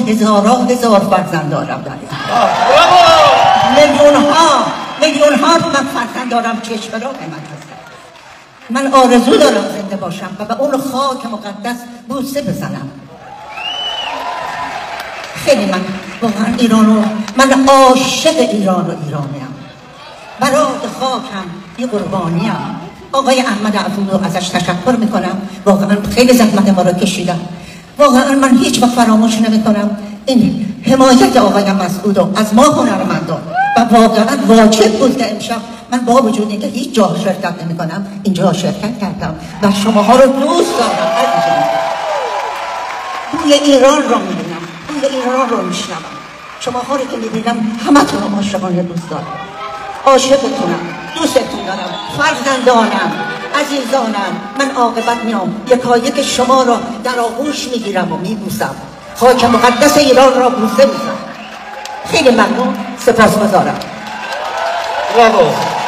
هزار فرزند دارم در میلیون ها من فرزند دارم که اشتراک من هستم. من آرزو دارم زنده باشم و به اون خاک مقدس بوسه بزنم. خیلی من واقعا من عاشق ایران و ایرانیم. برای خاکم یه قربانیم. آقای احمد عفو رو ازش تشکر میکنم، واقعا خیلی زحمت ما رو کشیدم. واقعا من هیچ وقت فراموش نمیکنم این حمایت آقای مسعود از ما هنرمندان و واقعا واجب بود که امشب من با وجود اینکه هیچ جا شرکت نمیکنم اینجا شرکت کردم و شماها رو دوست دارم. بوی ایران رو میبینم، بوی ایران رو میشنوم. شماها رو که میبینم همتون رو عاشقانه دوست دارم، عاشقتونم، دوستتون دارم، فرزندانم، عزیزانم. من عاقبت میام یکایک شما را در آغوش میگیرم و میبوسم، خاک مقدس ایران را بوسه میزنم. خیلی ممنون، سپاسگزارم. برافو.